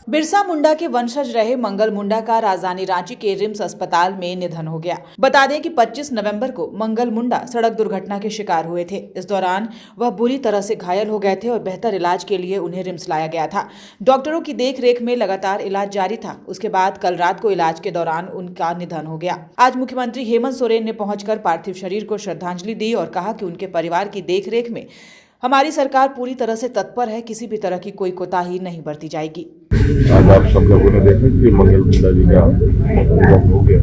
बिरसा मुंडा के वंशज रहे मंगल मुंडा का राजधानी रांची के रिम्स अस्पताल में निधन हो गया। बता दें कि 25 नवंबर को मंगल मुंडा सड़क दुर्घटना के शिकार हुए थे। इस दौरान वह बुरी तरह से घायल हो गए थे और बेहतर इलाज के लिए उन्हें रिम्स लाया गया था। डॉक्टरों की देखरेख में लगातार इलाज जारी था। उसके बाद कल रात को इलाज के दौरान उनका निधन हो गया। आज मुख्यमंत्री हेमंत सोरेन ने पहुंचकर पार्थिव शरीर को श्रद्धांजलि दी और कहा कि उनके परिवार की देखरेख में हमारी सरकार पूरी तरह से तत्पर है। किसी भी तरह की कोई कोताही नहीं बरती जाएगी। आज आप सब लोगों ने देखा कि मंगल मुंडा जी का निधन हो गया।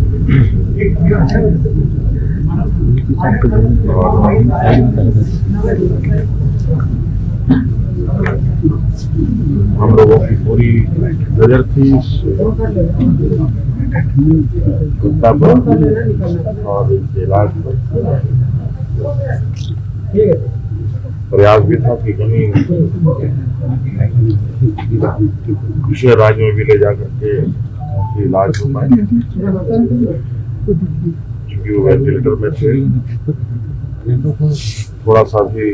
हम लोगों की पूरी नजर थी घटना पर और इनके इलाज पर। प्रयास भी था कि कहीं दूसरे राज्य में भी ले जा करके इलाज हो पाए, क्योंकि वो वेंटिलेटर में थे। थोड़ा सा भी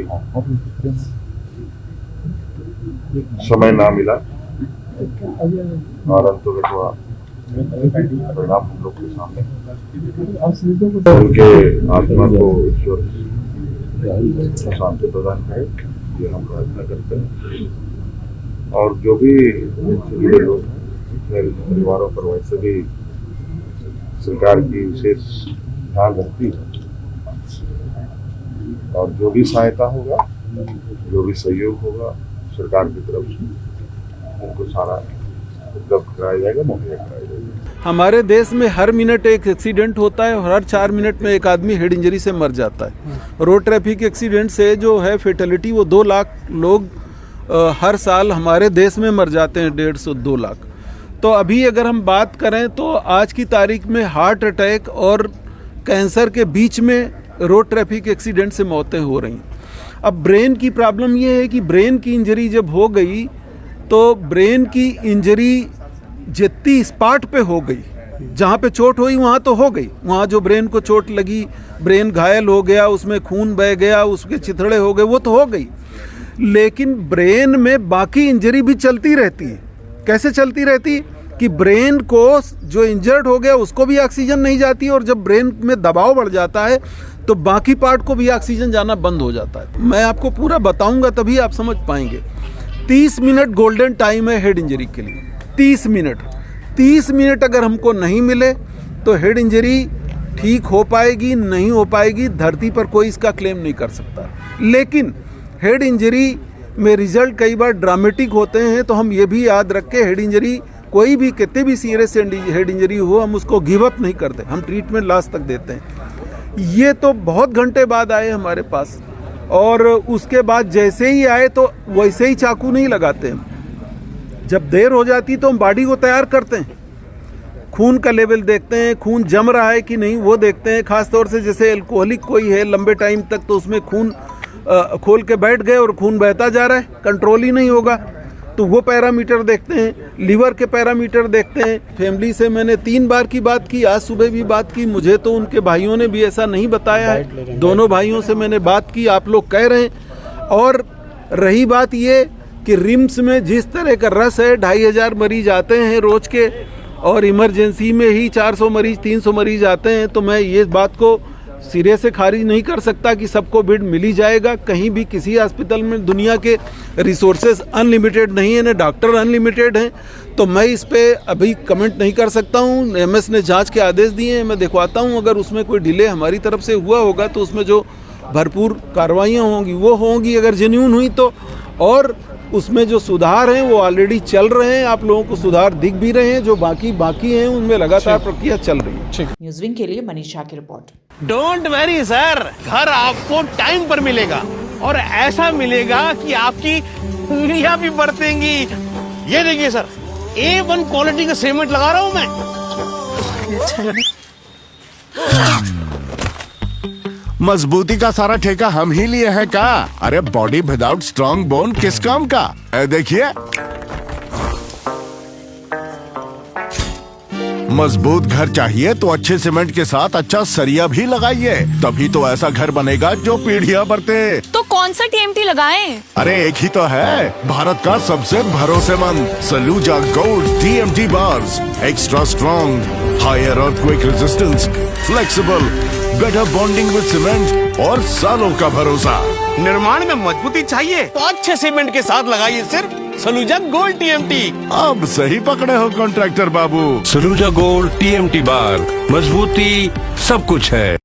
समय ना मिला और अंत में थोड़ा परिणाम हम लोग के सामने। उनके आत्मा को ईश्वर शांति प्रदान करे, ये हम प्रार्थना करते हैं। और जो भी जुड़े लोग हैं, परिवारों पर वैसे भी सरकार की विशेष ध्यान रखती है और जो भी सहायता होगा, जो भी सहयोग होगा सरकार की तरफ से उनको सारा उपलब्ध कराया जाएगा, मुहैया कराया जाएगा। हमारे देश में हर मिनट एक एक्सीडेंट होता है और हर 4 मिनट में एक आदमी हेड इंजरी से मर जाता है। रोड ट्रैफिक एक्सीडेंट से जो है फेटलिटी वो 2 लाख लोग हर साल हमारे देश में मर जाते हैं, 150-2 लाख। तो अभी अगर हम बात करें तो आज की तारीख में हार्ट अटैक और कैंसर के बीच में रोड ट्रैफिक एक्सीडेंट से मौतें हो रही हैं। अब ब्रेन की प्रॉब्लम ये है कि ब्रेन की इंजरी जब हो गई तो ब्रेन की इंजरी जितनी स्पॉट पे हो गई, जहाँ पे चोट हुई वहाँ तो हो गई, वहाँ जो ब्रेन को चोट लगी, ब्रेन घायल हो गया, उसमें खून बह गया, उसके छिथड़े हो गए, वो तो हो गई। लेकिन ब्रेन में बाकी इंजरी भी चलती रहती है। कैसे चलती रहती है कि ब्रेन को जो इंजर्ड हो गया उसको भी ऑक्सीजन नहीं जाती और जब ब्रेन में दबाव बढ़ जाता है तो बाकी पार्ट को भी ऑक्सीजन जाना बंद हो जाता है। मैं आपको पूरा बताऊंगा तभी आप समझ पाएंगे। 30 मिनट गोल्डन टाइम है हेड इंजरी के लिए। 30 मिनट अगर हमको नहीं मिले तो हेड इंजरी ठीक हो पाएगी, नहीं हो पाएगी, धरती पर कोई इसका क्लेम नहीं कर सकता। लेकिन हेड इंजरी में रिजल्ट कई बार ड्रामेटिक होते हैं, तो हम ये भी याद रखें हेड इंजरी कोई भी कितने भी सीरियस हेड इंजरी हो हम उसको गिव अप नहीं करते, हम ट्रीटमेंट लास्ट तक देते हैं। ये तो बहुत घंटे बाद आए हमारे पास और उसके बाद जैसे ही आए तो वैसे ही चाकू नहीं लगाते हैं। जब देर हो जाती तो हम बॉडी को तैयार करते हैं, खून का लेवल देखते हैं, खून जम रहा है कि नहीं वो देखते हैं। खास तौर से जैसे एल्कोहलिक कोई है लंबे टाइम तक तो उसमें खून खोल के बैठ गए और खून बहता जा रहा है, कंट्रोल ही नहीं होगा, तो वो पैरामीटर देखते हैं। लीवर के पैरामीटर देखते हैं। फैमिली से मैंने 3 बार की बात की, आज सुबह भी बात की, मुझे तो उनके भाइयों ने भी ऐसा नहीं बताया है। दोनों भाइयों से मैंने बात की, आप लोग कह रहे हैं। और रही बात ये कि रिम्स में जिस तरह का रस है, 2500 मरीज आते हैं रोज के और इमरजेंसी में ही 400 मरीज 300 मरीज आते हैं, तो मैं ये बात को सिरे से खारिज नहीं कर सकता कि सबको बेड मिल ही जाएगा। कहीं भी किसी हॉस्पिटल में दुनिया के रिसोर्सेज अनलिमिटेड नहीं है, ना डॉक्टर अनलिमिटेड हैं, तो मैं इस पे अभी कमेंट नहीं कर सकता हूँ। एमएस ने जांच के आदेश दिए हैं, मैं दिखवाता हूँ। अगर उसमें कोई डिले हमारी तरफ से हुआ होगा तो उसमें जो भरपूर कार्रवाइयाँ होंगी वो होंगी, अगर जेन्युइन हुई तो। और उसमें जो सुधार हैं वो ऑलरेडी चल रहे हैं, आप लोगों को सुधार दिख भी रहे हैं। जो बाकी हैं उनमें लगातार प्रक्रिया चल रही है। न्यूज़ विंग के लिए मनीषा की रिपोर्ट। डोंट वरी सर, घर आपको टाइम पर मिलेगा और ऐसा मिलेगा कि आपकी उंगलियां भी बरतेंगी। ये देखिए सर, A1 क्वालिटी का सीमेंट लगा रहा हूं मैं। मजबूती का सारा ठेका हम ही लिए हैं का? अरे बॉडी विदाउट स्ट्रॉन्ग बोन किस काम का? देखिए मजबूत घर चाहिए तो अच्छे सीमेंट के साथ अच्छा सरिया भी लगाइए, तभी तो ऐसा घर बनेगा जो पीढ़ियां बरते। तो कौन सा टीएमटी लगाएं? अरे एक ही तो है, भारत का सबसे भरोसेमंद Saluja gold TMT bars. Extra strong, higher earthquake resistance, flexible, better bonding with cement और सालों का भरोसा। निर्माण में मजबूती चाहिए तो अच्छे सीमेंट के साथ लगाइए सिर्फ सलूजा गोल्ड टीएमटी। अब सही पकड़े हो कॉन्ट्रैक्टर बाबू। सलूजा गोल्ड टीएमटी बार, मजबूती सब कुछ है।